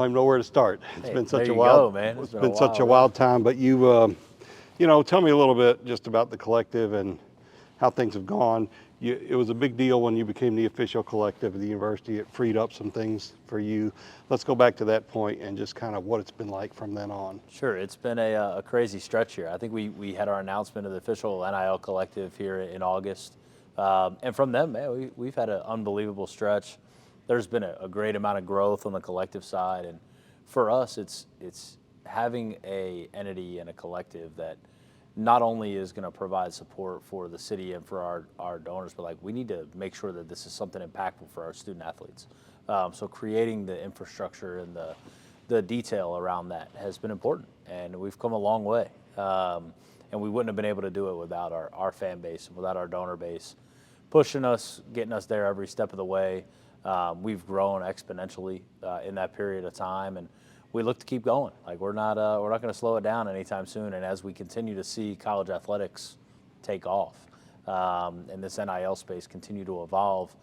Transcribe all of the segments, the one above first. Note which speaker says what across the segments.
Speaker 1: don't even know where to start. It's
Speaker 2: Hey,
Speaker 1: been such
Speaker 2: there
Speaker 1: a
Speaker 2: you
Speaker 1: wild,
Speaker 2: go, man.
Speaker 1: it's
Speaker 2: been a
Speaker 1: been such a
Speaker 2: while,
Speaker 1: wild time. But tell me a little bit just about the collective and how things have gone. It was a big deal when you became the official collective of the university. It freed up some things for you. Let's go back to that point and just kind of what it's been like from then on.
Speaker 2: Sure, it's been a crazy stretch here. I think we had our announcement of the official NIL collective here in August. And from them, man, we've had an unbelievable stretch. There's been a great amount of growth on the collective side. And for us, it's having a entity and a collective that not only is going to provide support for the city and for our donors, but like we need to make sure that this is something impactful for our student athletes. So creating the infrastructure and the detail around that has been important, and we've come a long way. And we wouldn't have been able to do it without our fan base, without our donor base, pushing us, getting us there every step of the way. We've grown exponentially in that period of time, and we look to keep going. Like we're not going to slow it down anytime soon. And as we continue to see college athletics take off and this NIL space continue to evolve,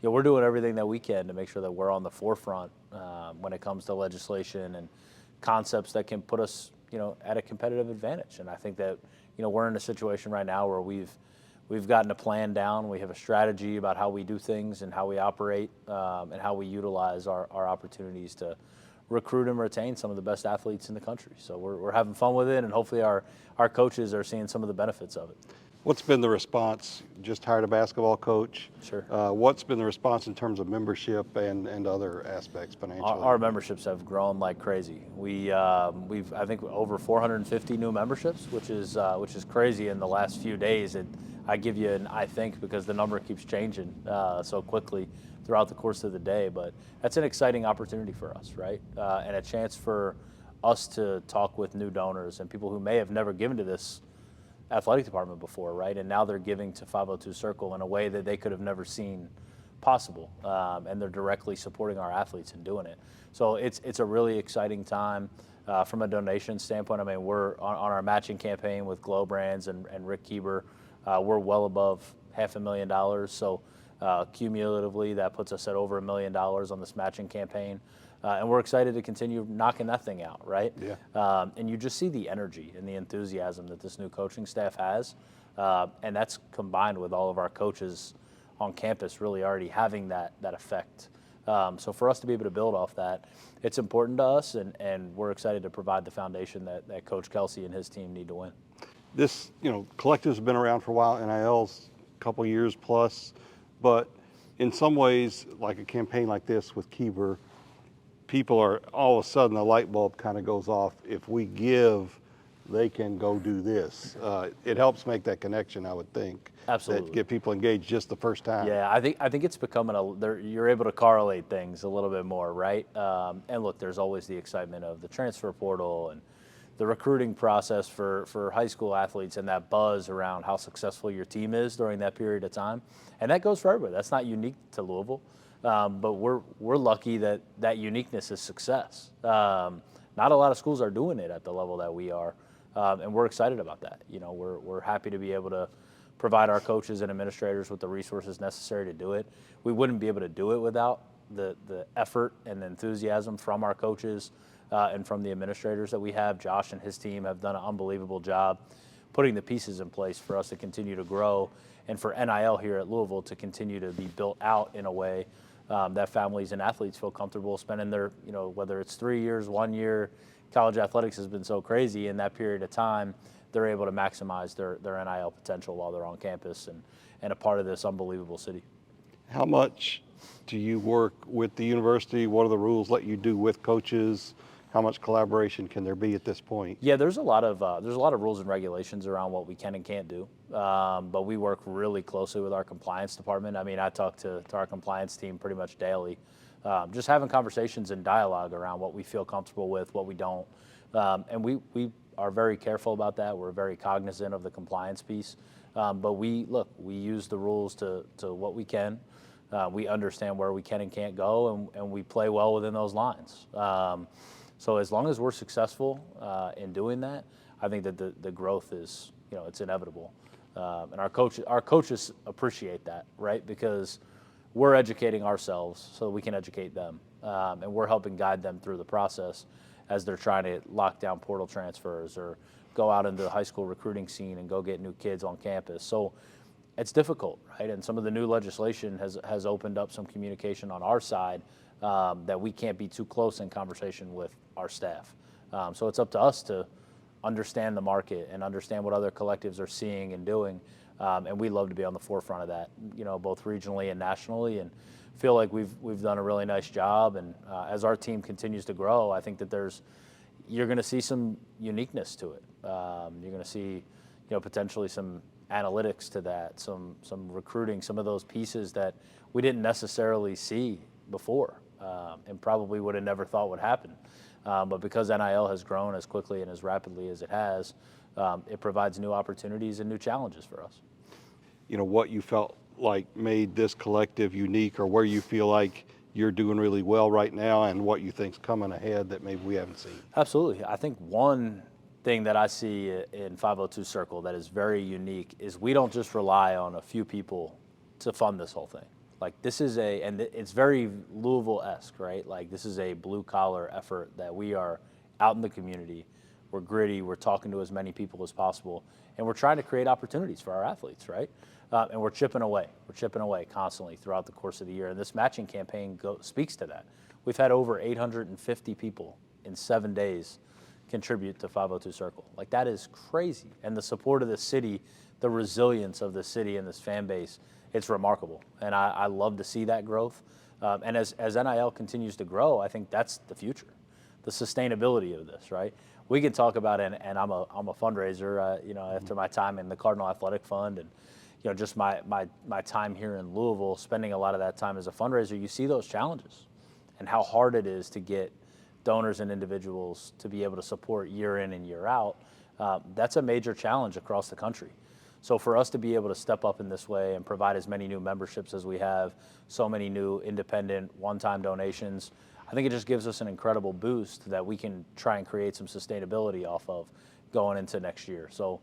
Speaker 2: we're doing everything that we can to make sure that we're on the forefront when it comes to legislation and concepts that can put us, at a competitive advantage. And I think that, we're in a situation right now where we've gotten a plan down. We have a strategy about how we do things and how we operate and how we utilize our opportunities to recruit and retain some of the best athletes in the country. So we're having fun with it, and hopefully our coaches are seeing some of the benefits of it.
Speaker 1: What's been the response? Just hired a basketball coach.
Speaker 2: Sure.
Speaker 1: What's been the response in terms of membership and other aspects financially?
Speaker 2: Our memberships have grown like crazy. We've I think over 450 new memberships, which is crazy in the last few days. I give you an I think because the number keeps changing so quickly throughout the course of the day. But that's an exciting opportunity for us, right? And a chance for us to talk with new donors and people who may have never given to this athletic department before, right? And now they're giving to 502Circle in a way that they could have never seen possible, and they're directly supporting our athletes in doing it. So it's a really exciting time from a donation standpoint. I mean, we're on our matching campaign with Glow Brands and Rick Kieber. We're well above $500,000. So cumulatively, that puts us at over $1 million on this matching campaign. And we're excited to continue knocking that thing out, right?
Speaker 1: Yeah.
Speaker 2: And you just see the energy and the enthusiasm that this new coaching staff has. And that's combined with all of our coaches on campus really already having that effect. So for us to be able to build off that, it's important to us, and we're excited to provide the foundation that Coach Kelsey and his team need to win.
Speaker 1: This, collective's been around for a while, NIL's a couple years plus, but in some ways, like a campaign like this with Kieber, people are all of a sudden the light bulb kind of goes off. If we give, they can go do this. It helps make that connection, I would think.
Speaker 2: Absolutely.
Speaker 1: That get people engaged just the first time.
Speaker 2: Yeah, I think it's becoming you're able to correlate things a little bit more, right? And look, there's always the excitement of the transfer portal and the recruiting process for high school athletes and that buzz around how successful your team is during that period of time. And that goes for everybody. That's not unique to Louisville. But we're lucky that uniqueness is success. Not a lot of schools are doing it at the level that we are, and we're excited about that. We're happy to be able to provide our coaches and administrators with the resources necessary to do it. We wouldn't be able to do it without the effort and the enthusiasm from our coaches and from the administrators that we have. Josh and his team have done an unbelievable job putting the pieces in place for us to continue to grow and for NIL here at Louisville to continue to be built out in a way that families and athletes feel comfortable spending their, whether it's 3 years, 1 year. College athletics has been so crazy in that period of time, they're able to maximize their NIL potential while they're on campus and a part of this unbelievable city.
Speaker 1: How much do you work with the university? What are the rules that you do with coaches? How much collaboration can there be at this point?
Speaker 2: Yeah, there's a lot of rules and regulations around what we can and can't do, but we work really closely with our compliance department. I mean, I talk to our compliance team pretty much daily, just having conversations and dialogue around what we feel comfortable with, what we don't, and we are very careful about that. We're very cognizant of the compliance piece, but we use the rules to what we can. We understand where we can and can't go, and we play well within those lines. So as long as we're successful in doing that, I think that the growth is, it's inevitable. And our coaches appreciate that, right? Because we're educating ourselves so we can educate them. and we're helping guide them through the process as they're trying to lock down portal transfers or go out into the high school recruiting scene and go get new kids on campus. So it's difficult, right? And some of the new legislation has opened up some communication on our side that we can't be too close in conversation with our staff. So it's up to us to understand the market and understand what other collectives are seeing and doing. And we love to be on the forefront of that, both regionally and nationally, and feel like we've done a really nice job. And as our team continues to grow, I think that you're going to see some uniqueness to it. You're going to see, potentially some analytics to that, some recruiting, some of those pieces that we didn't necessarily see before, and probably would have never thought would happen. But because NIL has grown as quickly and as rapidly as it has, it provides new opportunities and new challenges for us.
Speaker 1: What you felt like made this collective unique, or where you feel like you're doing really well right now, and what you think's coming ahead that maybe we haven't seen?
Speaker 2: Absolutely. I think one thing that I see in 502Circle that is very unique is we don't just rely on a few people to fund this whole thing. Like this is and it's very Louisville-esque, right? Like this is a blue collar effort that we are out in the community. We're gritty. We're talking to as many people as possible, and we're trying to create opportunities for our athletes, right? And we're chipping away. We're chipping away constantly throughout the course of the year. And this matching campaign speaks to that. We've had over 850 people in 7 days contribute to 502Circle. Like that is crazy. And the support of the city, the resilience of the city and this fan base, it's remarkable. And I love to see that growth. And as NIL continues to grow, I think that's the future, the sustainability of this, right? We can talk about it, and I'm a fundraiser, after my time in the Cardinal Athletic Fund and, just my time here in Louisville, spending a lot of that time as a fundraiser, you see those challenges and how hard it is to get donors and individuals to be able to support year in and year out. That's a major challenge across the country. So for us to be able to step up in this way and provide as many new memberships as we have, so many new independent one-time donations, I think it just gives us an incredible boost that we can try and create some sustainability off of going into next year. So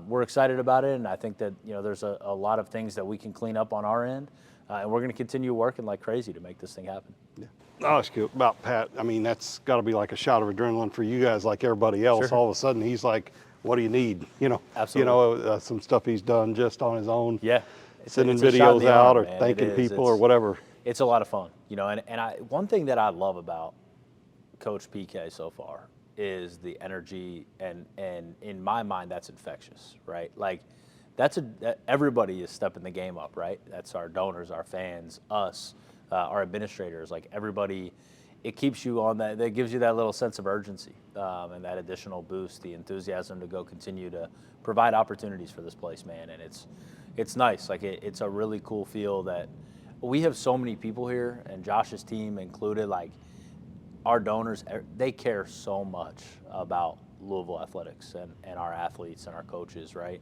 Speaker 2: we're excited about it, and I think that there's a lot of things that we can clean up on our end, and we're going to continue working like crazy to make this thing happen.
Speaker 1: Yeah. I'll ask you about Pat. I mean, that's got to be like a shot of adrenaline for you guys, like everybody else.
Speaker 2: Sure.
Speaker 1: All of a sudden, he's like, "What do you need?"
Speaker 2: Absolutely.
Speaker 1: Some stuff he's done just on his own.
Speaker 2: Yeah.
Speaker 1: Sending
Speaker 2: it's a shot in
Speaker 1: videos
Speaker 2: the
Speaker 1: out
Speaker 2: arm,
Speaker 1: or
Speaker 2: man.
Speaker 1: thanking
Speaker 2: It is.
Speaker 1: people or whatever.
Speaker 2: It's a lot of fun, and one thing that I love about Coach PK so far is the energy, and in my mind, that's infectious, right? Like everybody is stepping the game up, right? That's our donors, our fans, us, our administrators, like everybody. It keeps you on that gives you that little sense of urgency, and that additional boost, the enthusiasm to go continue to provide opportunities for this place, man. And it's nice. Like it's a really cool feel that we have so many people here, and Josh's team included. Like our donors, they care so much about Louisville athletics and our athletes and our coaches, right?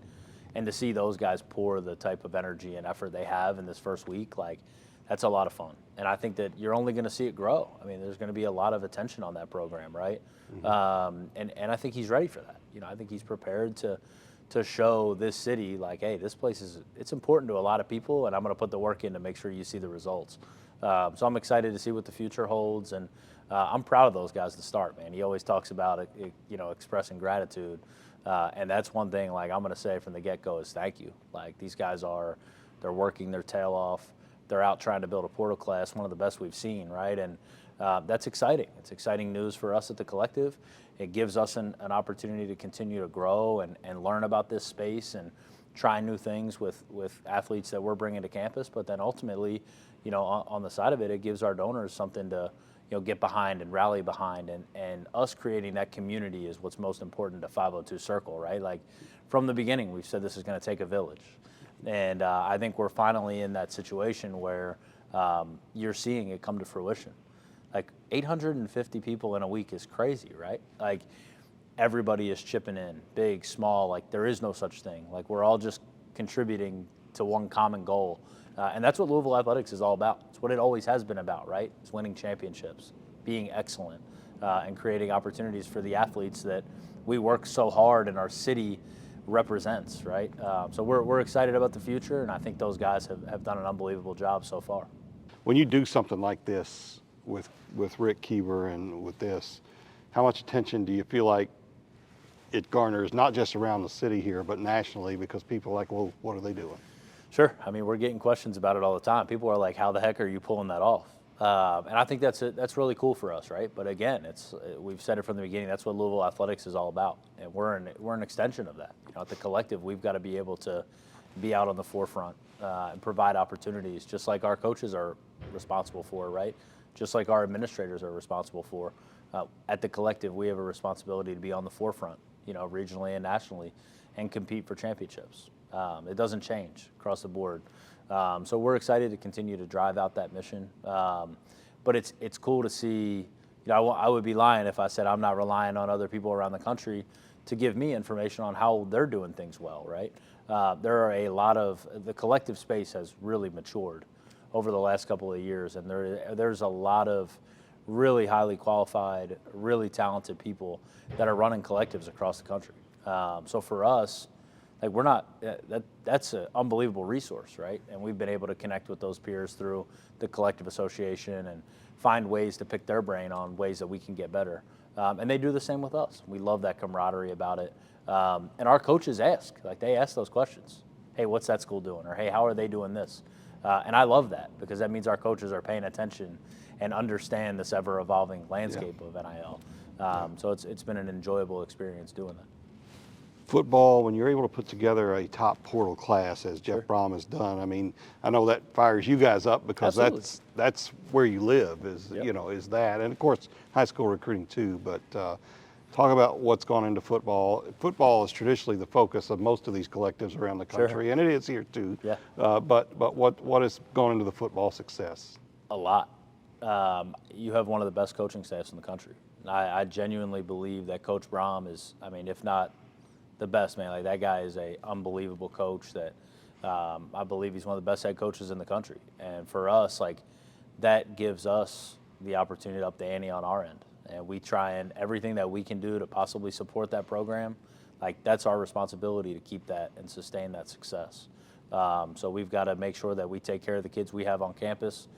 Speaker 2: And to see those guys pour the type of energy and effort they have in this first week, like that's a lot of fun. And I think that you're only going to see it grow. I mean, there's going to be a lot of attention on that program, right? Mm-hmm. And I think he's ready for that. I think he's prepared to show this city, like, hey, this place it's important to a lot of people, and I'm going to put the work in to make sure you see the results. So I'm excited to see what the future holds, and I'm proud of those guys to start, man. He always talks about expressing gratitude, and that's one thing, like, I'm going to say from the get-go is thank you. Like, these guys they're working their tail off. They're out trying to build a portal class, one of the best we've seen, right? And that's exciting. It's exciting news for us at the collective. It gives us an opportunity to continue to grow and learn about this space and try new things with athletes that we're bringing to campus. But then ultimately, on the side of it, it gives our donors something to get behind and rally behind. And us creating that community is what's most important to 502Circle, right? Like from the beginning, we've said this is going to take a village. And I think we're finally in that situation where you're seeing it come to fruition. Like 850 people in a week is crazy, right? Like everybody is chipping in, big, small, like there is no such thing. Like we're all just contributing to one common goal. And that's what Louisville athletics is all about. It's what it always has been about, right? It's winning championships, being excellent, and creating opportunities for the athletes that we work so hard in our city represents, right? So we're excited about the future, and I think those guys have done an unbelievable job so far.
Speaker 1: When you do something like this, with Rick Keever and with this, how much attention do you feel like it garners, not just around the city here, but nationally, because people are like, well, what are they doing?
Speaker 2: Sure. I mean, we're getting questions about it all the time. People are like, how the heck are you pulling that off? And I think that's really cool for us, right? But again, we've said it from the beginning. That's what Louisville athletics is all about, and we're an extension of that. At the collective, we've got to be able to be out on the forefront and provide opportunities, just like our coaches are responsible for, right? Just like our administrators are responsible for. At the collective, we have a responsibility to be on the forefront, regionally and nationally, and compete for championships. It doesn't change across the board. So we're excited to continue to drive out that mission. But it's cool to see, I would be lying if I said I'm not relying on other people around the country to give me information on how they're doing things well, right? There are the collective space has really matured over the last couple of years, and there's a lot of really highly qualified, really talented people that are running collectives across the country. So for us, we're not, that's an unbelievable resource, right? And we've been able to connect with those peers through the collective association and find ways to pick their brain on ways that we can get better. And they do the same with us. We love that camaraderie about it. And our coaches they ask those questions. Hey, what's that school doing? Or hey, how are they doing this? And I love that, because that means our coaches are paying attention and understand this ever-evolving landscape of NIL. So it's been an enjoyable experience doing that.
Speaker 1: Football, when you're able to put together a top portal class, as Jeff Brom has done, I mean, I know that fires you guys up, because
Speaker 2: Absolutely.
Speaker 1: that's where you live, is
Speaker 2: Yep.
Speaker 1: is that, and of course high school recruiting too. But talk about what's gone into football. Football is traditionally the focus of most of these collectives around the country, and it is here too.
Speaker 2: Yeah.
Speaker 1: But what has gone into the football success?
Speaker 2: A lot. You have one of the best coaching staffs in the country. I genuinely believe that Coach Brom is, if not the best, man. That guy is a unbelievable coach that I believe he's one of the best head coaches in the country. And for us, that gives us the opportunity to up the ante on our end. And we try and everything that we can do to possibly support that program, that's our responsibility to keep that and sustain that success. So we've got to make sure that we take care of the kids we have on campus,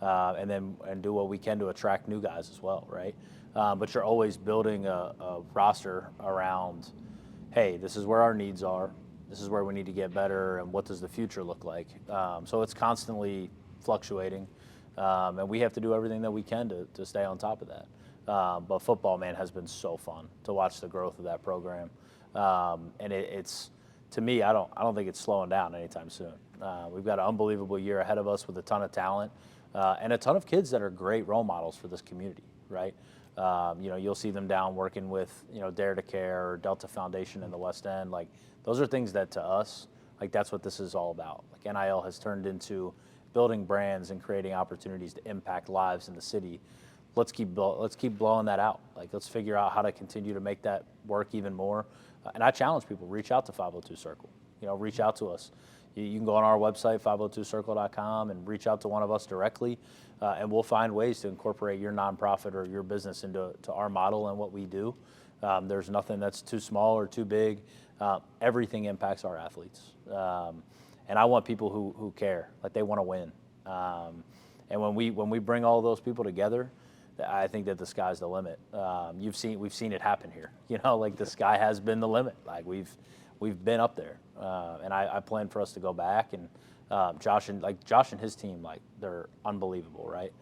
Speaker 2: and do what we can to attract new guys as well, right? But you're always building a roster around, hey, this is where our needs are, this is where we need to get better, and what does the future look like? So it's constantly fluctuating, and we have to do everything that we can to stay on top of that. But football, man, has been so fun to watch the growth of that program, and it's, to me, I don't think it's slowing down anytime soon. We've got an unbelievable year ahead of us with a ton of talent, and a ton of kids that are great role models for this community, right? You'll see them down working with, Dare to Care or Delta Foundation in the West End. Those are things that, to us, that's what this is all about. NIL has turned into building brands and creating opportunities to impact lives in the city. Let's keep blowing that out. Let's figure out how to continue to make that work even more. And I challenge people, reach out to 502Circle. Reach out to us. You can go on our website, 502circle.com, and reach out to one of us directly, and we'll find ways to incorporate your nonprofit or your business into our model and what we do. There's nothing that's too small or too big. Everything impacts our athletes. And I want people who care, they want to win. And when we bring all those people together, I think that the sky's the limit. We've seen it happen here. The sky has been the limit. We've been up there, and I plan for us to go back. And Josh and his team, they're unbelievable, right?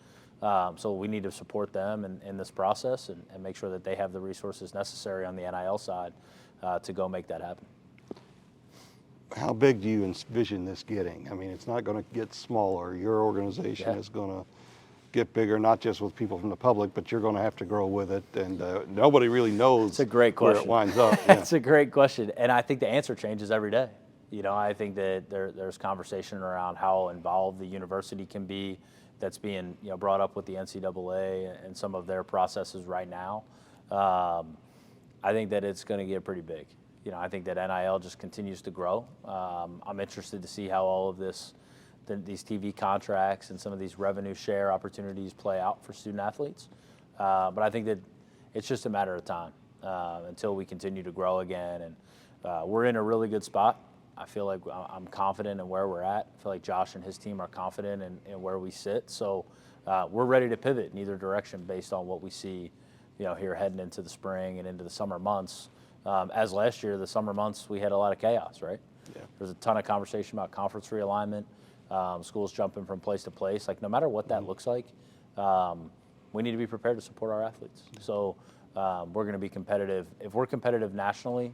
Speaker 2: So we need to support them in this process and make sure that they have the resources necessary on the NIL side to go make that happen.
Speaker 1: How big do you envision this getting? It's not going to get smaller. Your organization is going to get bigger, not just with people from the public, but you're going to have to grow with it. And nobody really knows
Speaker 2: it's a great question.
Speaker 1: Where it winds up.
Speaker 2: It's a great question. And I think the answer changes every day. I think that there's conversation around how involved the university can be that's being brought up with the NCAA and some of their processes right now. I think that it's going to get pretty big. I think that NIL just continues to grow. I'm interested to see how all of these TV contracts and some of these revenue share opportunities play out for student athletes. But I think that it's just a matter of time until we continue to grow again. And we're in a really good spot. I feel like I'm confident in where we're at. I feel like Josh and his team are confident in where we sit. So we're ready to pivot in either direction based on what we see, here heading into the spring and into the summer months. As last year, the summer months, we had a lot of chaos, right?
Speaker 1: Yeah.
Speaker 2: There's a ton of conversation about conference realignment, schools jumping from place to place. Like, no matter what that looks like, we need to be prepared to support our athletes. So we're going to be competitive. If we're competitive nationally,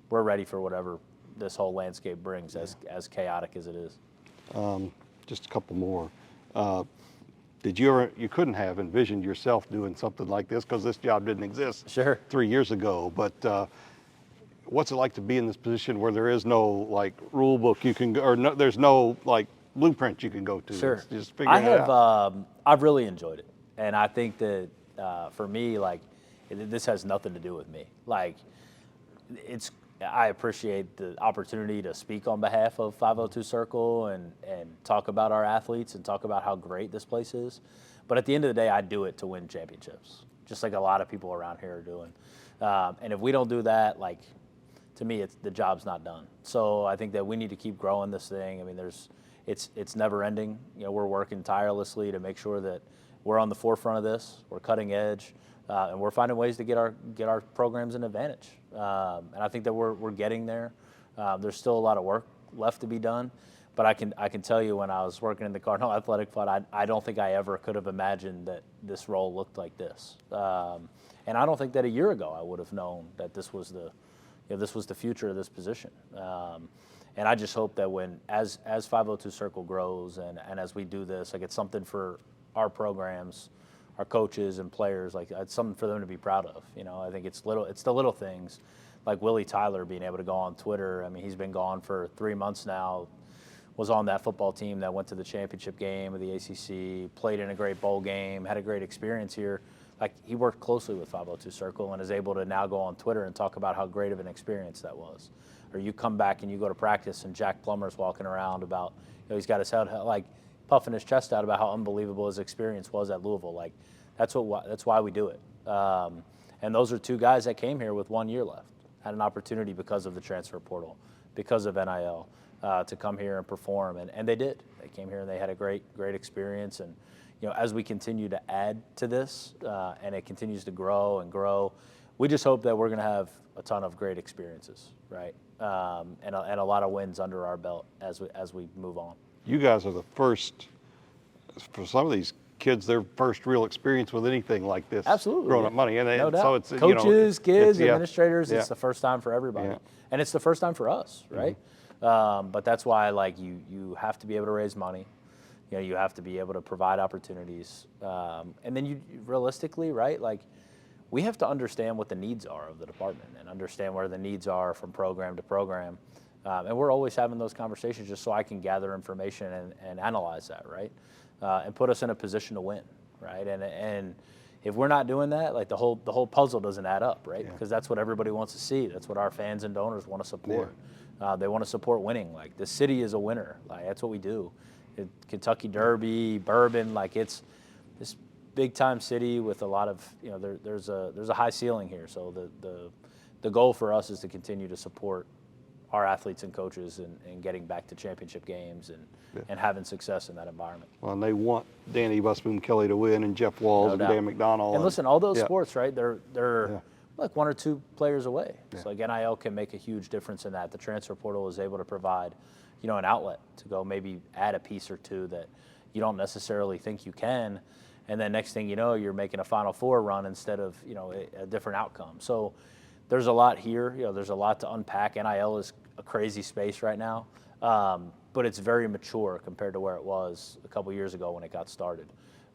Speaker 2: we're ready for whatever this whole landscape brings, as chaotic as it is.
Speaker 1: Just a couple more. You couldn't have envisioned yourself doing something like this because this job didn't exist
Speaker 2: Sure.
Speaker 1: 3 years ago, but what's it like to be in this position where there is no like rule book you can go, or no, there's no like blueprint you can go to?
Speaker 2: Sure.
Speaker 1: It's just figuring it out.
Speaker 2: I've really enjoyed it. And I think that for me, like, this has nothing to do with me. Like, I appreciate the opportunity to speak on behalf of 502Circle and talk about our athletes and talk about how great this place is. But at the end of the day, I do it to win championships, just like a lot of people around here are doing. And if we don't do that, like, to me, the job's not done. So I think that we need to keep growing this thing. I mean, it's never ending. We're working tirelessly to make sure that we're on the forefront of this. We're cutting edge. And we're finding ways to get our programs an advantage. And I think that we're getting there. There's still a lot of work left to be done, but I can tell you, when I was working in the Cardinal Athletic Fund, I don't think I ever could have imagined that this role looked like this. And I don't think that a year ago I would have known that this was the future of this position. And I just hope that as 502Circle grows and as we do this, like, it's something for our programs, our coaches and players, like, it's something for them to be proud of. I think it's the little things, like Willie Tyler being able to go on Twitter. I mean, he's been gone for 3 months now, was on that football team that went to the championship game of the ACC, played in a great bowl game, had a great experience here. Like, he worked closely with 502Circle and is able to now go on Twitter and talk about how great of an experience that was. Or you come back and you go to practice and Jack Plummer's walking around about, he's got his head, like, puffing his chest out about how unbelievable his experience was at Louisville. Like, that's why we do it. And those are two guys that came here with 1 year left, had an opportunity because of the transfer portal, because of NIL, to come here and perform, and they did. They came here and they had a great experience. And as we continue to add to this, and it continues to grow and grow, we just hope that we're going to have a ton of great experiences, right? And a lot of wins under our belt as we move on.
Speaker 1: You guys are the first, for some of these kids, their first real experience with anything like this.
Speaker 2: Absolutely.
Speaker 1: Growing up money. And
Speaker 2: no doubt.
Speaker 1: so it's,
Speaker 2: coaches, kids,
Speaker 1: it's,
Speaker 2: administrators,
Speaker 1: yeah.
Speaker 2: It's the first time for everybody.
Speaker 1: Yeah.
Speaker 2: And it's the first time for us, right? Mm-hmm. But that's why, like, you have to be able to raise money. You have to be able to provide opportunities. And then you realistically, right, like, we have to understand what the needs are of the department and understand where the needs are from program to program. And we're always having those conversations just so I can gather information and analyze that, right? And put us in a position to win, right? And if we're not doing that, like, the whole puzzle doesn't add up, right?
Speaker 1: Yeah.
Speaker 2: Because that's what everybody wants to see. That's what our fans and donors want to support. Yeah. They want to support winning. Like, the city is a winner. Like, that's what we do. Kentucky Derby, Bourbon, like, it's this big time city with a lot of, there's a high ceiling here. So the goal for us is to continue to support our athletes and coaches and getting back to championship games and having success in that environment.
Speaker 1: Well, and they want Danny Busboom Kelly to win and Jeff Walls and Dan McDonald.
Speaker 2: And listen, all those
Speaker 1: yeah.
Speaker 2: sports, right, they're like 1 or 2 players away.
Speaker 1: Yeah.
Speaker 2: So, like, NIL can make a huge difference in that. The transfer portal is able to provide, an outlet to go maybe add a piece or two that you don't necessarily think you can. And then next thing you know, you're making a Final Four run instead of, a different outcome. So there's a lot here. There's a lot to unpack. NIL is a crazy space right now, but it's very mature compared to where it was a couple years ago when it got started.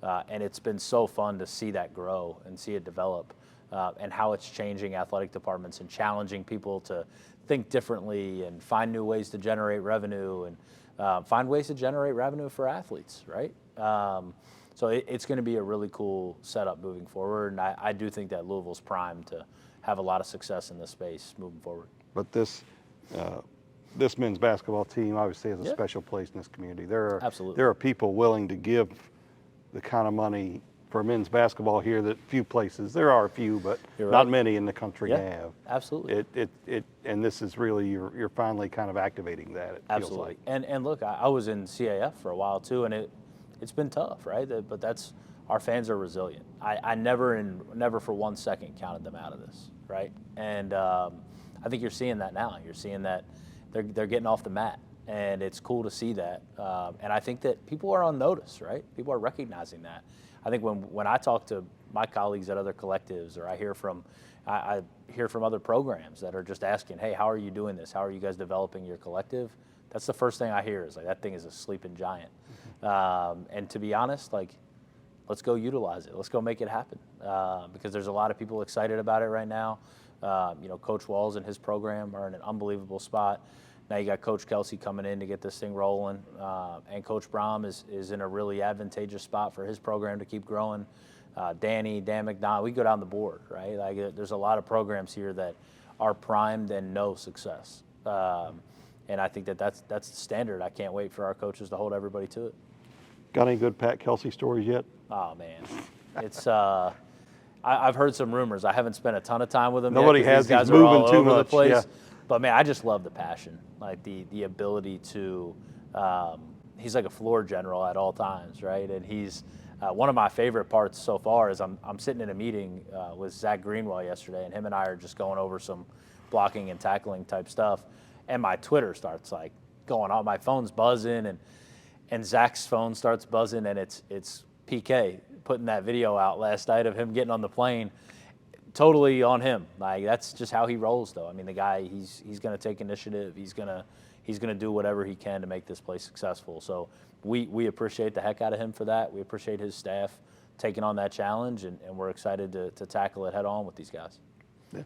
Speaker 2: And it's been so fun to see that grow and see it develop, and how it's changing athletic departments and challenging people to think differently and find new ways to generate revenue and find ways to generate revenue for athletes, right? So it's going to be a really cool setup moving forward, and I do think that Louisville's primed to have a lot of success in this space moving forward.
Speaker 1: But this men's basketball team obviously has a special place in this community.
Speaker 2: Absolutely.
Speaker 1: There are people willing to give the kind of money for men's basketball here that few places. There are a few, but not many in the country have.
Speaker 2: Absolutely.
Speaker 1: And this is really you're finally kind of activating that. It
Speaker 2: Absolutely.
Speaker 1: feels like.
Speaker 2: And look, I was in CAF for a while too, and it's been tough, right? But that's our fans are resilient. I never for 1 second counted them out of this, right? And I think you're seeing that now. You're seeing that they're getting off the mat, and it's cool to see that. And I think that people are on notice, right? People are recognizing that. I think when I talk to my colleagues at other collectives, or I hear from other programs that are just asking, hey, how are you doing this? How are you guys developing your collective? That's the first thing I hear is like, that thing is a sleeping giant. And to be honest, like, let's go utilize it. Let's go make it happen because there's a lot of people excited about it right now. Coach Walls and his program are in an unbelievable spot. Now you got Coach Kelsey coming in to get this thing rolling, and Coach Brom is in a really advantageous spot for his program to keep growing. Dan McDonald, we go down the board, right? Like there's a lot of programs here that are primed and know success, and I think that's the standard. I can't wait for our coaches to hold everybody to it.
Speaker 1: Got any good Pat Kelsey stories yet?
Speaker 2: Oh man, it's I've heard some rumors. I haven't spent a ton of time with him.
Speaker 1: Nobody
Speaker 2: yet,
Speaker 1: has.
Speaker 2: These guys
Speaker 1: He's
Speaker 2: are all
Speaker 1: moving too
Speaker 2: over the
Speaker 1: much.
Speaker 2: place.
Speaker 1: Yeah.
Speaker 2: But man, I just love the passion, like the ability to. He's like a floor general at all times, right? And he's one of my favorite parts so far is I'm sitting in a meeting with Zach Greenwell yesterday, and him and I are just going over some blocking and tackling type stuff, and my Twitter starts like going on. My phone's buzzing, and Zach's phone starts buzzing, and it's PK putting that video out last night of him getting on the plane. Totally on him. Like that's just how he rolls, though. I mean, the guy he's going to take initiative. He's going to do whatever he can to make this place successful. So we appreciate the heck out of him for that. We appreciate his staff taking on that challenge, and we're excited to tackle it head on with these guys.